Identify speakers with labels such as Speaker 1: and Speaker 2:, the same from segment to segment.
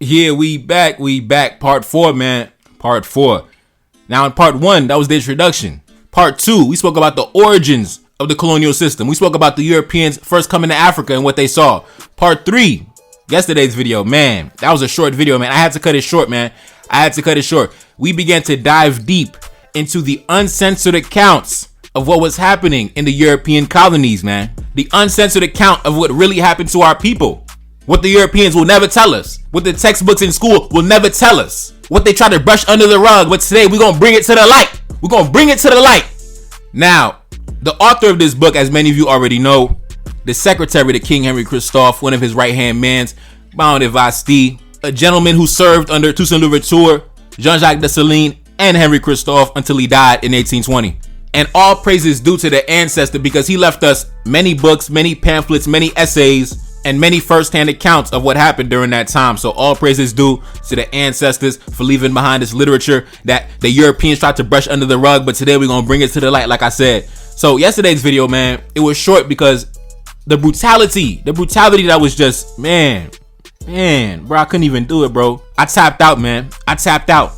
Speaker 1: Yeah, we back. Part 4, man. Part 4. Now in part 1, that was the introduction. Part 2, we spoke about the origins of the colonial system. We spoke about the Europeans first coming to Africa and what they saw. Part 3, yesterday's video, man. That was a short video, man. I had to cut it short, man. We began to dive deep into the uncensored accounts of what was happening in the European colonies, man. The uncensored account of what really happened to our people. What the Europeans will never tell us. What the textbooks in school will never tell us. What they try to brush under the rug. But today we're going to bring it to the light. Now, the author of this book, as many of you already know, the secretary to King Henri Christophe, one of his right-hand mans, Baron de Vastey, a gentleman who served under Toussaint Louverture, Jean-Jacques Dessalines, and Henri Christophe until he died in 1820. And all praises due to the ancestor because he left us many books, many pamphlets, many essays, and many first-hand accounts of what happened during that time. So all praises due to the ancestors for leaving behind this literature that the Europeans tried to brush under the rug, but today we're gonna bring it to the light, like I said. So yesterday's video, man, it was short because the brutality that was just, man, bro, I couldn't even do it, bro. I tapped out, man. I tapped out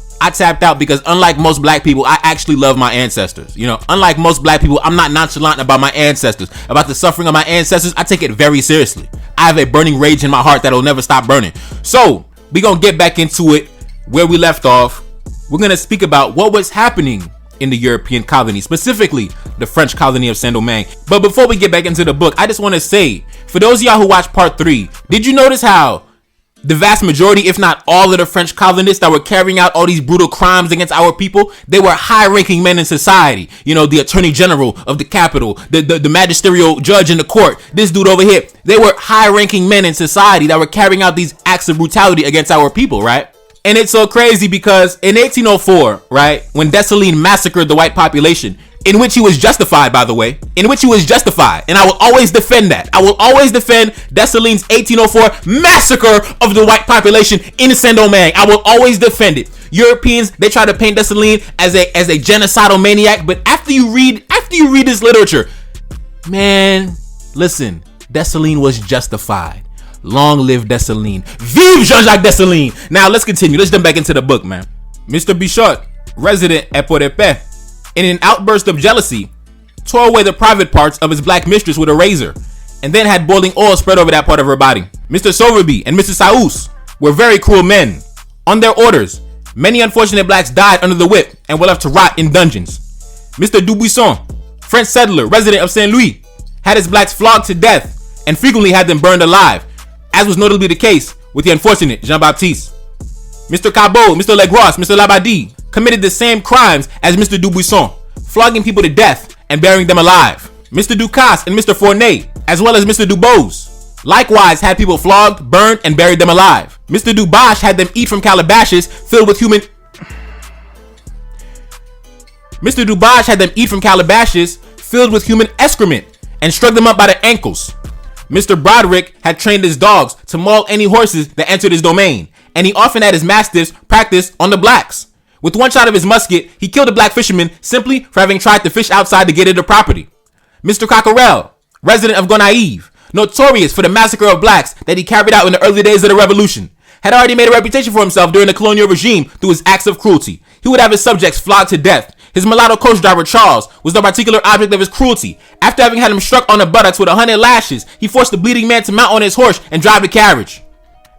Speaker 1: because unlike most black people, I actually love my ancestors. You know, unlike most black people, I'm not nonchalant about my ancestors, about the suffering of my ancestors. I take it very seriously. I have a burning rage in my heart that'll never stop burning. So we're going to get back into it where we left off. We're going to speak about what was happening in the European colony, specifically the French colony of Saint-Domingue. But before we get back into the book, I just want to say, for those of y'all who watched part 3, did you notice how the vast majority, if not all of the French colonists that were carrying out all these brutal crimes against our people, they were high-ranking men in society. You know, the attorney general of the capital, the magisterial judge in the court, this dude over here. They were high-ranking men in society that were carrying out these acts of brutality against our people, right? And it's so crazy because in 1804, right, when Dessalines massacred the white population, in which he was justified, by the way, and I will always defend that. I will always defend Dessalines' 1804 massacre of the white population in Saint-Domingue. I will always defend it. Europeans, they try to paint Dessalines as a genocidal maniac, but after you read this literature, man, listen, Dessalines was justified. Long live Dessalines. Vive Jean-Jacques Dessalines. Now let's continue. Let's jump back into the book, man. Mr. Bichot, resident at Port-de-Paix, in an outburst of jealousy, tore away the private parts of his black mistress with a razor, and then had boiling oil spread over that part of her body. Mr. Sowerby and Mrs. Saus were very cruel men. On their orders, many unfortunate blacks died under the whip and were left to rot in dungeons. Mr. Dubuisson, French settler, resident of Saint Louis, had his blacks flogged to death and frequently had them burned alive, as was notably the case with the unfortunate Jean-Baptiste. Mr. Cabot, Mr. Legros, Mr. Labadie committed the same crimes as Mr. Dubuisson, flogging people to death and burying them alive. Mr. Ducasse and Mr. Fournet, as well as Mr. Dubose, likewise had people flogged, burned, and buried them alive. Mr. Dubache had them eat from calabashes filled with human excrement and strung them up by the ankles. Mr. Broderick had trained his dogs to maul any horses that entered his domain, and he often had his mastiffs practice on the blacks. With one shot of his musket, he killed a black fisherman simply for having tried to fish outside the gate of the property. Mr. Cockerell, resident of Gonaive, notorious for the massacre of blacks that he carried out in the early days of the revolution, had already made a reputation for himself during the colonial regime through his acts of cruelty. He would have his subjects flogged to death. His mulatto coach driver, Charles, was the particular object of his cruelty. After having had him struck on the buttocks with 100 lashes, he forced the bleeding man to mount on his horse and drive the carriage.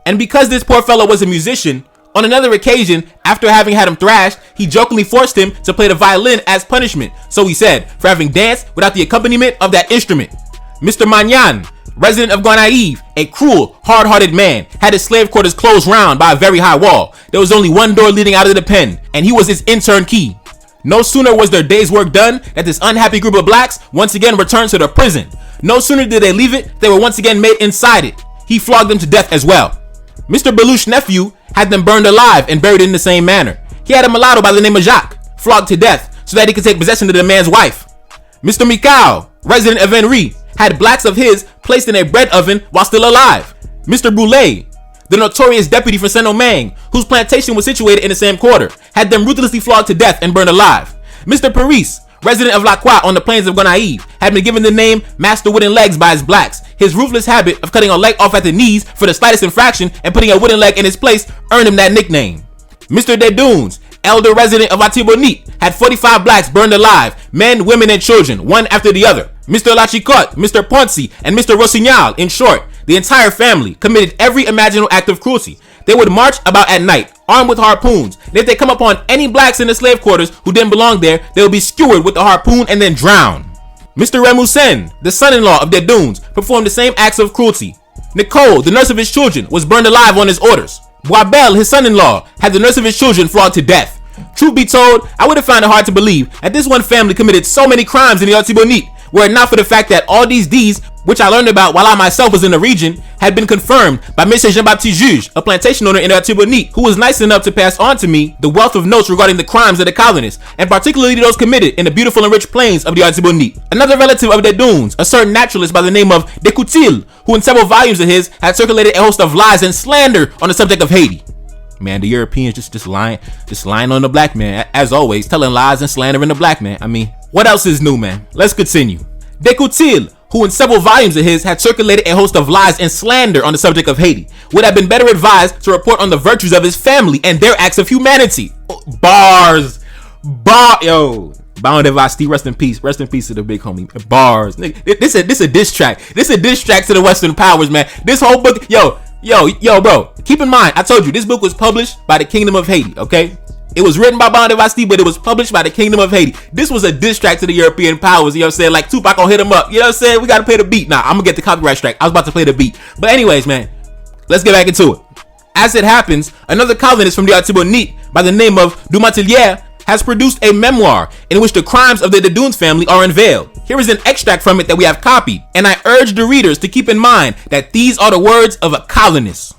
Speaker 1: And because this poor fellow was a musician, on another occasion, after having had him thrashed, he jokingly forced him to play the violin as punishment, so he said, for having danced without the accompaniment of that instrument. Mr. Magnan, resident of Gonaive, a cruel, hard-hearted man, had his slave quarters closed round by a very high wall. There was only one door leading out of the pen, and he was its intern key. No sooner was their day's work done that this unhappy group of blacks once again returned to the prison. No sooner did they leave it, they were once again made inside it. He flogged them to death as well. Mr. Belouche's nephew had them burned alive and buried in the same manner. He had a mulatto by the name of Jacques flogged to death so that he could take possession of the man's wife. Mr. Mikau, resident of Henri, had blacks of his placed in a bread oven while still alive. Mr. Brulé, the notorious deputy for Saint-Domingue, whose plantation was situated in the same quarter, had them ruthlessly flogged to death and burned alive. Mr. Paris, resident of La Croix on the plains of Gonaive, had been given the name Master Wooden Legs by his blacks. His ruthless habit of cutting a leg off at the knees for the slightest infraction and putting a wooden leg in its place earned him that nickname. Mr. De Dunes, elder resident of Atibonite, had 45 blacks burned alive, men, women, and children, one after the other. Mr. Lachicotte, Mr. Ponce, and Mr. Rossignol, in short, the entire family, committed every imaginable act of cruelty. They would march about at night, armed with harpoons, and if they come upon any blacks in the slave quarters who didn't belong there, they would be skewered with the harpoon and then drowned. Mr. Remusen, the son-in-law of De Dunes, performed the same acts of cruelty. Nicole, the nurse of his children, was burned alive on his orders. Boisbel, his son-in-law, had the nurse of his children flogged to death. Truth be told, I would have found it hard to believe that this one family committed so many crimes in the Artibonite, were it not for the fact that all these deeds, which I learned about while I myself was in the region, had been confirmed by Mr. Jean-Baptiste Juge, a plantation owner in the Artibonite, who was nice enough to pass on to me the wealth of notes regarding the crimes of the colonists, and particularly those committed in the beautiful and rich plains of the Artibonite. Another relative of the Dunes, a certain naturalist by the name of De Coutil, who in several volumes of his had circulated a host of lies and slander on the subject of Haiti. Man, the Europeans just lying on the black man, as always, telling lies and slandering the black man. I mean, what else is new, man? Let's continue. De Coutil, who in several volumes of his had circulated a host of lies and slander on the subject of Haiti, would have been better advised to report on the virtues of his family and their acts of humanity. Bars. Yo. Baron de Vastey, rest in peace to the big homie. Bars. This a diss track. This a diss track to the Western powers, man. This whole book, yo, bro. Keep in mind, I told you, this book was published by the Kingdom of Haiti, okay? It was written by Baron de Vastey, but it was published by the Kingdom of Haiti. This was a diss track to the European powers, you know what I'm saying? Like Tupac gonna hit him up, you know what I'm saying? We gotta play the beat. Nah, I'm gonna get the copyright strike. I was about to play the beat. But anyways, man, let's get back into it. As it happens, another colonist from the Artibonite by the name of Dumatelier has produced a memoir in which the crimes of the De Dunes family are unveiled. Here is an extract from it that we have copied, and I urge the readers to keep in mind that these are the words of a colonist.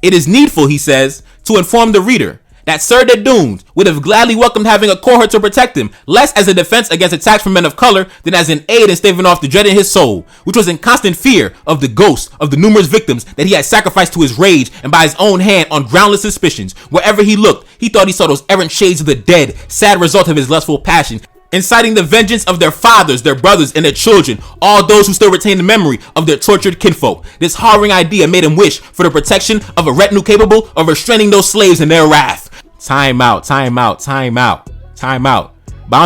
Speaker 1: It is needful, he says, to inform the reader that Sir De Dunes would have gladly welcomed having a cohort to protect him, less as a defense against attacks from men of color than as an aid in staving off the dread in his soul, which was in constant fear of the ghosts of the numerous victims that he had sacrificed to his rage and by his own hand on groundless suspicions. Wherever he looked, he thought he saw those errant shades of the dead, sad result of his lustful passion, inciting the vengeance of their fathers, their brothers, and their children, all those who still retain the memory of their tortured kinfolk. This horrifying idea made him wish for the protection of a retinue capable of restraining those slaves in their wrath. Time out. Baron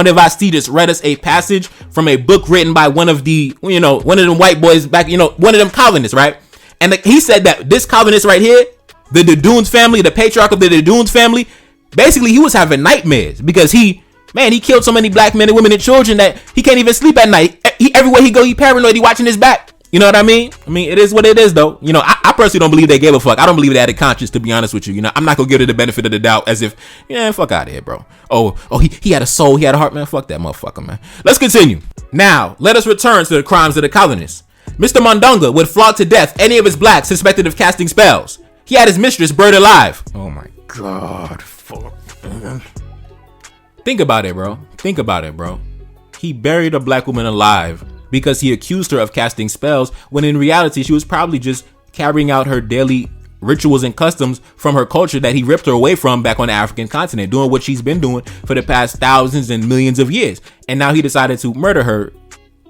Speaker 1: de Vastey just read us a passage from a book written by one of them white boys back, one of them colonists, right? And he said that this colonist right here, the De Dunes family, the patriarch of the De Dunes family, basically he was having nightmares because he killed so many black men and women and children that he can't even sleep at night. Everywhere he go, he paranoid, he watching his back. You know what I mean? It is what it is, though. I personally don't believe they gave a fuck. I don't believe they had a conscience, to be honest with you. I'm not gonna give it the benefit of the doubt as if, fuck out of here, bro. Oh, he had a soul, he had a heart, man. Fuck that motherfucker, man. Let's continue. Now, let us return to the crimes of the colonists. Mr. Mondonga would flog to death any of his blacks suspected of casting spells. He had his mistress burned alive. Oh my God, fuck. Think about it, bro. He buried a black woman alive because he accused her of casting spells, when in reality she was probably just carrying out her daily rituals and customs from her culture that he ripped her away from back on the African continent, doing what she's been doing for the past thousands and millions of years. And now he decided to murder her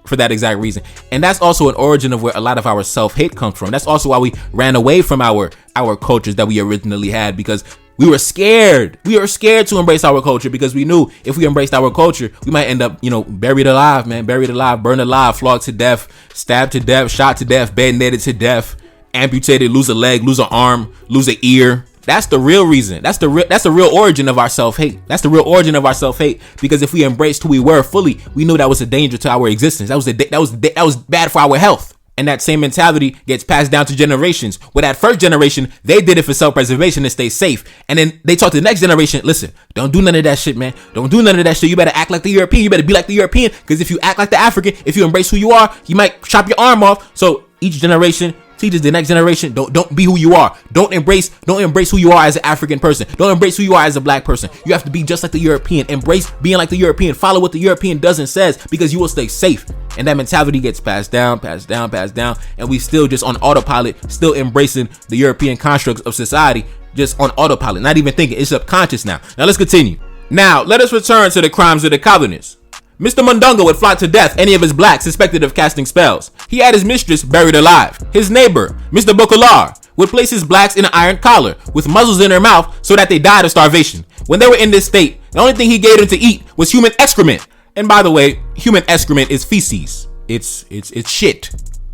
Speaker 1: for that exact reason. And that's also an origin of where a lot of our self-hate comes from. That's also why we ran away from our cultures that we originally had, because we were scared. We were scared to embrace our culture because we knew if we embraced our culture, we might end up, buried alive, man. Buried alive, burned alive, flogged to death, stabbed to death, shot to death, bayoneted to death, amputated, lose a leg, lose an arm, lose an ear. That's the real reason. That's the real origin of our self-hate. That's the real origin of our self-hate. Because if we embraced who we were fully, we knew that was a danger to our existence. That was bad for our health. And that same mentality gets passed down to generations. With that first generation, they did it for self-preservation to stay safe. And then they taught the next generation, listen, don't do none of that shit, man. Don't do none of that shit. You better act like the European. You better be like the European. Because if you act like the African, if you embrace who you are, you might chop your arm off. So each generation teaches the next generation, don't be who you are. Don't embrace who you are as an African person. Don't embrace who you are as a black person. You have to be just like the European. Embrace being like the European. Follow what the European does and says, because you will stay safe. And that mentality gets passed down. And we still just on autopilot, still embracing the European constructs of society, just on autopilot, not even thinking. It's subconscious now. Now let's continue. Now, let us return to the crimes of the colonists. Mr. Mundunga would flock to death any of his blacks suspected of casting spells. He had his mistress buried alive. His neighbor, Mr. Bocolar, would place his blacks in an iron collar with muzzles in their mouth so that they died of starvation. When they were in this state, the only thing he gave them to eat was human excrement. And by the way, human excrement is feces. It's shit.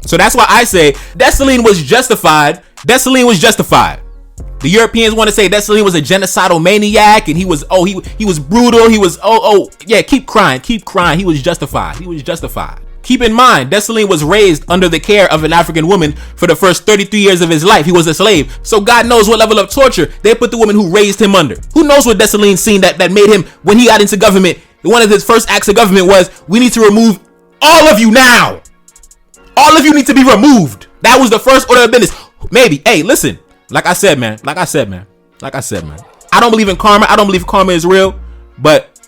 Speaker 1: So that's why I say Dessalines was justified. Dessalines was justified. The Europeans want to say Dessalines was a genocidal maniac and he was brutal. He was keep crying. He was justified. Keep in mind, Dessalines was raised under the care of an African woman for the first 33 years of his life. He was a slave. So God knows what level of torture they put the woman who raised him under. Who knows what Dessalines seen that made him, when he got into government, one of his first acts of government was, we need to remove all of you now. All of you need to be removed. That was the first order of business. Maybe. Hey, listen. Like I said, man. I don't believe in karma. I don't believe karma is real, but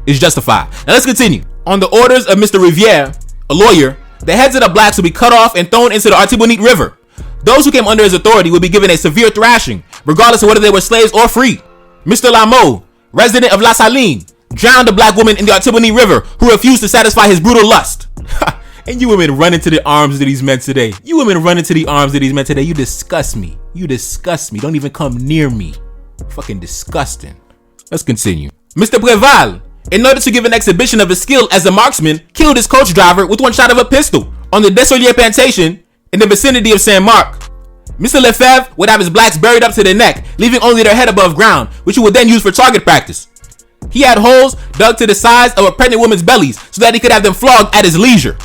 Speaker 1: it's justified. Now let's continue. On the orders of Mr. Riviere, a lawyer, the heads of the blacks would be cut off and thrown into the Artibonite River. Those who came under his authority would be given a severe thrashing, regardless of whether they were slaves or free. Mr. Lameau, resident of La Saline, drowned a black woman in the Artibonite River who refused to satisfy his brutal lust. And you women run into the arms of these men today. You disgust me. Don't even come near me. Fucking disgusting. Let's continue. Mr. Preval, in order to give an exhibition of his skill as a marksman, killed his coach driver with one shot of a pistol on the Desolier plantation in the vicinity of Saint Marc. Mr. Lefebvre would have his blacks buried up to their neck, leaving only their head above ground, which he would then use for target practice. He had holes dug to the size of a pregnant woman's bellies so that he could have them flogged at his leisure.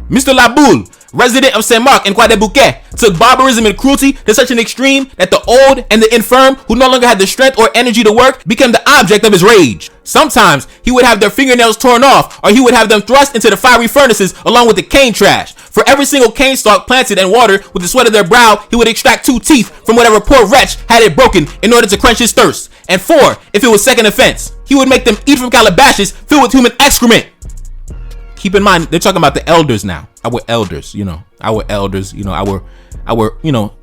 Speaker 1: Mr. Laboule, resident of Saint Marc and Croix des Bouquets, took barbarism and cruelty to such an extreme that the old and the infirm, who no longer had the strength or energy to work, became the object of his rage. Sometimes he would have their fingernails torn off, or he would have them thrust into the fiery furnaces along with the cane trash. For every single cane stalk planted and watered with the sweat of their brow, he would extract 2 teeth from whatever poor wretch had it broken in order to quench his thirst. And 4, if it was second offense, he would make them eat from calabashes filled with human excrement. Keep in mind, they're talking about the elders now. Our elders, our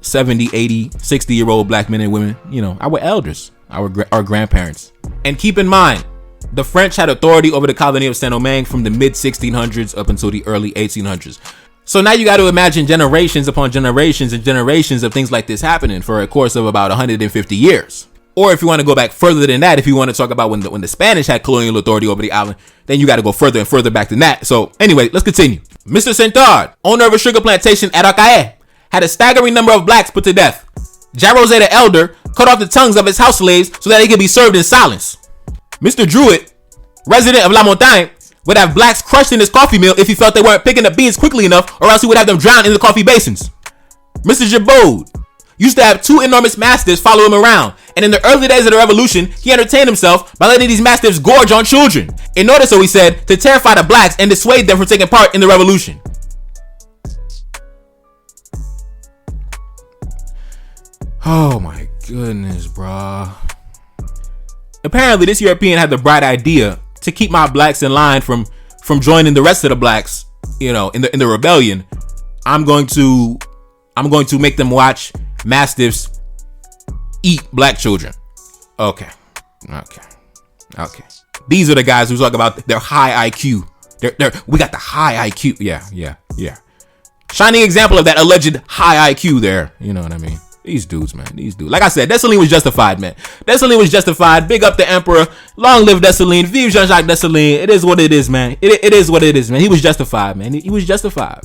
Speaker 1: 70, 80, 60-year-old black men and women, our elders, our grandparents. And keep in mind, the French had authority over the colony of Saint-Domingue from the mid-1600s up until the early 1800s. So now you got to imagine generations upon generations and generations of things like this happening for a course of about 150 years. Or if you want to go back further than that, if you want to talk about when the Spanish had colonial authority over the island, then you got to go further and further back than that. So anyway, let's continue. Mr. Sentard, owner of a sugar plantation at Arcae, had a staggering number of blacks put to death. Jarose the Elder cut off the tongues of his house slaves so that they could be served in silence. Mr. Druitt, resident of La Montagne, would have blacks crushed in his coffee mill if he felt they weren't picking the beans quickly enough, or else he would have them drown in the coffee basins. Mr. Gibaud used to have 2 enormous mastiffs follow him around, and in the early days of the revolution, he entertained himself by letting these mastiffs gorge on children, in order, so he said, to terrify the blacks and dissuade them from taking part in the revolution. Oh my goodness, bruh. Apparently, this European had the bright idea to keep my blacks in line from joining the rest of the blacks, in the rebellion. I'm going to make them watch mastiffs eat black children. Okay. These are the guys who talk about their high IQ. We got the high IQ. Yeah. Shining example of that alleged high IQ there. You know what I mean? These dudes. Like I said, Dessalines was justified, man. Dessalines was justified. Big up the emperor. Long live Dessalines. Vive Jean-Jacques Dessalines. It is what it is, man. It is what it is, man. He was justified, man. He was justified.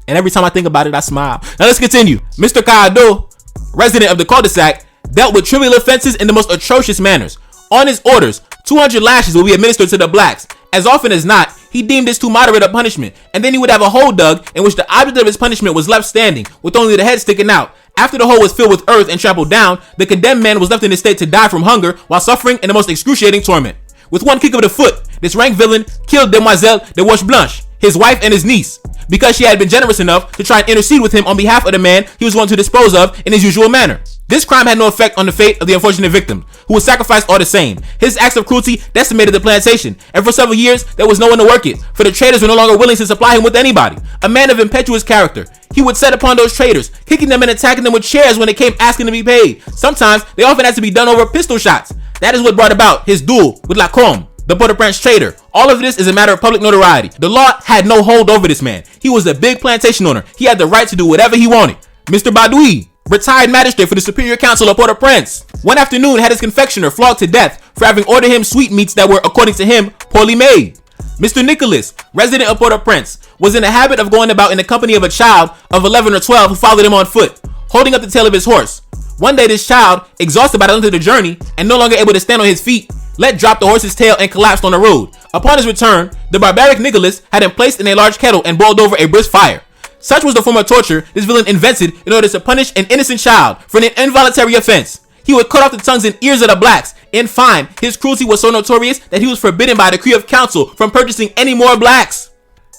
Speaker 1: And every time I think about it, I smile. Now let's continue. Mr. Caado, resident of the cul-de-sac, dealt with trivial offenses in the most atrocious manners. On his orders, 200 lashes will be administered to the blacks. As often as not, he deemed this too moderate a punishment, and then he would have a hole dug in which the object of his punishment was left standing, with only the head sticking out. After the hole was filled with earth and trampled down, the condemned man was left in his state to die from hunger while suffering in the most excruciating torment. With one kick of the foot, this rank villain killed Demoiselle de Wash Blanche, his wife and his niece, because she had been generous enough to try and intercede with him on behalf of the man he was going to dispose of in his usual manner. This crime had no effect on the fate of the unfortunate victim, who was sacrificed all the same. His acts of cruelty decimated the plantation, and for several years there was no one to work it, for the traders were no longer willing to supply him with anybody. A man of impetuous character, he would set upon those traders, kicking them and attacking them with chairs when they came asking to be paid. Sometimes they often had to be done over pistol shots. That is what brought about his duel with Lacombe, the Port-au-Prince trader. All of this is a matter of public notoriety. The law had no hold over this man. He was a big plantation owner. He had the right to do whatever he wanted. Mr. Badoui, retired magistrate for the Superior Council of Port-au-Prince, one afternoon had his confectioner flogged to death for having ordered him sweetmeats that were, according to him, poorly made. Mr. Nicholas, resident of Port-au-Prince, was in the habit of going about in the company of a child of 11 or 12 who followed him on foot, holding up the tail of his horse. One day this child, exhausted by the length of the journey and no longer able to stand on his feet, let drop the horse's tail and collapsed on the road. Upon his return, the barbaric Nicholas had him placed in a large kettle and boiled over a brisk fire. Such was the form of torture this villain invented in order to punish an innocent child for an involuntary offense. He would cut off the tongues and ears of the blacks. In fine, his cruelty was so notorious that he was forbidden by a decree of council from purchasing any more blacks.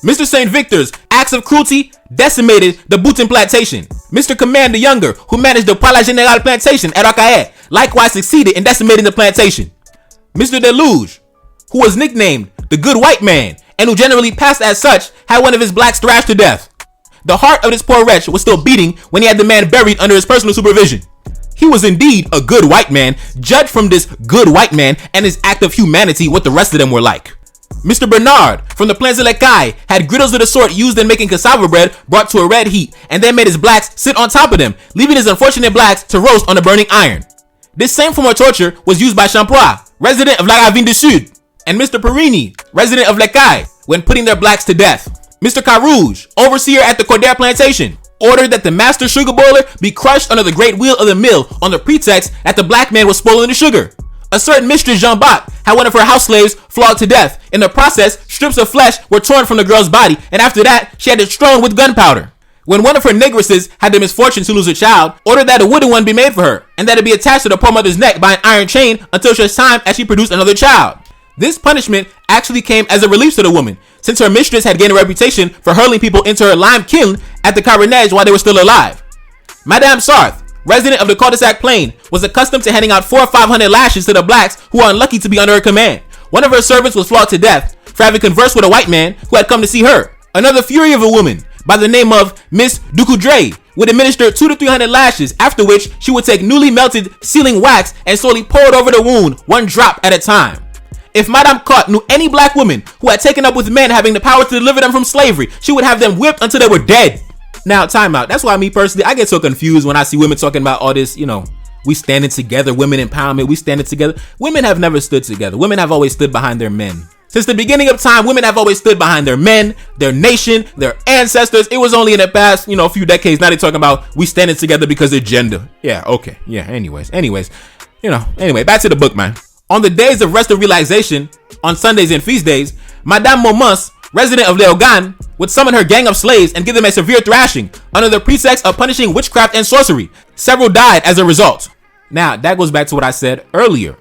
Speaker 1: Mr. St. Victor's acts of cruelty decimated the Boutin plantation. Mr. Command the Younger, who managed the Palais General plantation at Rakaye, likewise succeeded in decimating the plantation. Mr. Deluge, who was nicknamed the Good White Man and who generally passed as such, had one of his blacks thrashed to death. The heart of this poor wretch was still beating when he had the man buried under his personal supervision. He was indeed a good white man. Judge from this good white man and his act of humanity what the rest of them were like. Mr. Bernard from the Plains of Lekai had griddles of the sort used in making cassava bread brought to a red heat and then made his blacks sit on top of them, leaving his unfortunate blacks to roast on the burning iron. This same form of torture was used by Champois, resident of La Ravine du Sud, and Mr. Perini, resident of Lekai, when putting their blacks to death. Mr. Carouge, overseer at the Cordaire plantation, ordered that the master sugar boiler be crushed under the great wheel of the mill on the pretext that the black man was spoiling the sugar. A certain Mistress Jean Bach had one of her house slaves flogged to death. In the process, strips of flesh were torn from the girl's body, and after that, she had it strewn with gunpowder. When one of her negresses had the misfortune to lose a child, ordered that a wooden one be made for her, and that it be attached to the poor mother's neck by an iron chain until such time as she produced another child. This punishment actually came as a relief to the woman, since her mistress had gained a reputation for hurling people into her lime kiln at the Caronage while they were still alive. Madame Sarth, resident of the cul-de-sac plain, was accustomed to handing out 400 or 500 lashes to the blacks who were unlucky to be under her command. One of her servants was flogged to death for having conversed with a white man who had come to see her. Another fury of a woman, by the name of Miss Ducoudray, would administer 200 to 300 lashes, after which she would take newly melted sealing wax and slowly pour it over the wound, one drop at a time. If Madame Cott knew any black women who had taken up with men having the power to deliver them from slavery, she would have them whipped until they were dead. Now, time out. That's why me personally, I get so confused when I see women talking about all this, we standing together, women empowerment, we standing together. Women have never stood together. Women have always stood behind their men. Since the beginning of time, women have always stood behind their men, their nation, their ancestors. It was only in the past, a few decades. Now they're talking about we standing together because of gender. Yeah, okay. Yeah, anyways, back to the book, man. On the days of rest and relaxation, on Sundays and feast days, Madame Momence, resident of Leogan, would summon her gang of slaves and give them a severe thrashing under the pretext of punishing witchcraft and sorcery. Several died as a result. Now, that goes back to what I said earlier.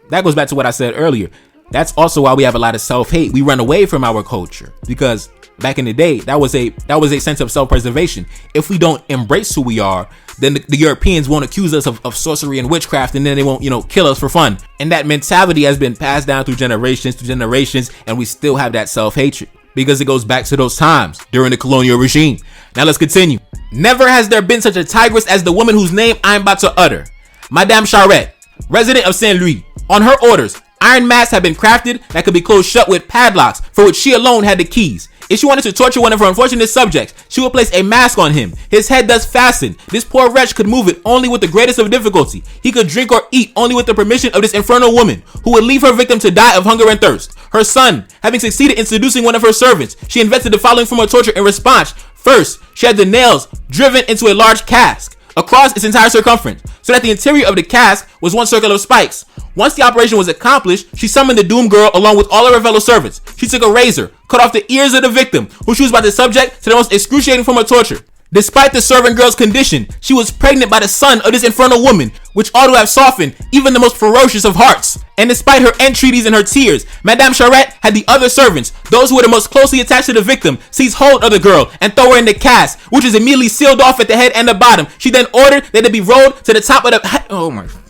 Speaker 1: That's also why we have a lot of self-hate. We run away from our culture because back in the day, that was a sense of self-preservation. If we don't embrace who we are, then the Europeans won't accuse us of sorcery and witchcraft, and then they won't, kill us for fun. And that mentality has been passed down through generations, and we still have that self-hatred because it goes back to those times during the colonial regime. Now let's continue. Never has there been such a tigress as the woman whose name I'm about to utter. Madame Charette, resident of Saint Louis. On her orders, iron masks had been crafted that could be closed shut with padlocks, for which she alone had the keys. If she wanted to torture one of her unfortunate subjects, she would place a mask on him. His head thus fastened, this poor wretch could move it only with the greatest of difficulty. He could drink or eat only with the permission of this infernal woman, who would leave her victim to die of hunger and thirst. Her son, having succeeded in seducing one of her servants, she invented the following form of torture in response. First, she had the nails driven into a large cask across its entire circumference, so that the interior of the cask was one circle of spikes. Once the operation was accomplished, she summoned the doomed girl along with all of her fellow servants. She took a razor, cut off the ears of the victim, who she was about to subject to the most excruciating form of torture. Despite the servant girl's condition, she was pregnant by the son of this infernal woman, which ought to have softened even the most ferocious of hearts. And despite her entreaties and her tears, Madame Charette had the other servants, those who were the most closely attached to the victim, seize hold of the girl and throw her in the cask, which was immediately sealed off at the head and the bottom. She then ordered that it be rolled to the top of the...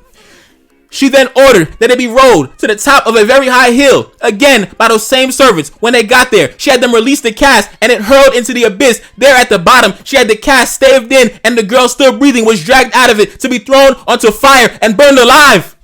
Speaker 1: She then ordered that it be rolled to the top of a very high hill, again by those same servants. When they got there, she had them release the cask and it hurled into the abyss. There at the bottom, she had the cask staved in, and the girl still breathing was dragged out of it to be thrown onto fire and burned alive.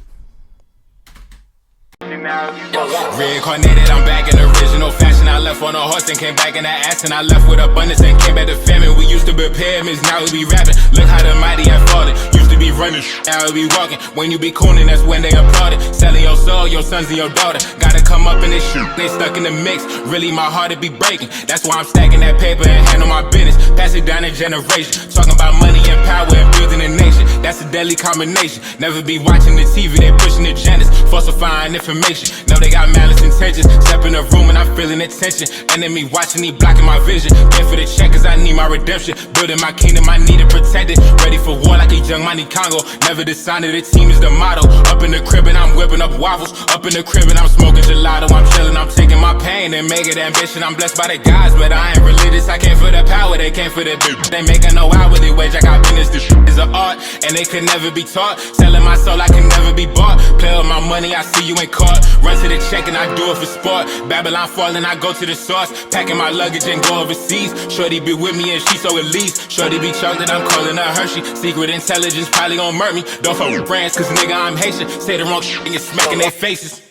Speaker 1: Reincarnated, I'm back in original fashion. I left on a horse and came back in that ass, and I left with abundance and came back to famine. We used to be pyramids, now we be rapping. Look how the mighty have fallen. Used to be running, now we be walking. When you be cooning, that's when they applauded. Selling your soul, your sons and your daughter. Gotta come up in this shit, they stuck in the mix. Really, my heart it be breaking. That's why I'm stacking that paper and handle my business. Pass it down in generation. Talking about money and power and building a nation. That's a deadly combination. Never be watching the TV, they pushing agendas, falsifying information. Know they got malice intentions. Step in the room and I'm feeling the tension. Enemy watching, he blocking my vision. Pay for the check cause I need my redemption. Building my kingdom, I need it protected. Ready for war like a young Money Congo. Never decided the team is the motto. Up in the crib and I'm whipping up waffles. Up in the crib and I'm smoking gelato. I'm chilling, I'm taking my pain and make it ambition. I'm blessed by the gods, but I ain't religious. I came for the power, they came for the bitch. They making no hourly wage, I got business. This shit is an art and they could never be taught. Selling my soul, I can never be bought. Play with my money, I see you ain't caught. Run to the check and I do it for sport. Babylon falling, I go to the source. Packing my luggage and go overseas. Shorty be with me and she so elite. Shorty be chocolate, I'm calling her Hershey. Secret intelligence probably gon' murk me. Don't fuck with brands cause nigga I'm Haitian. Say the wrong shit and you're smacking their faces.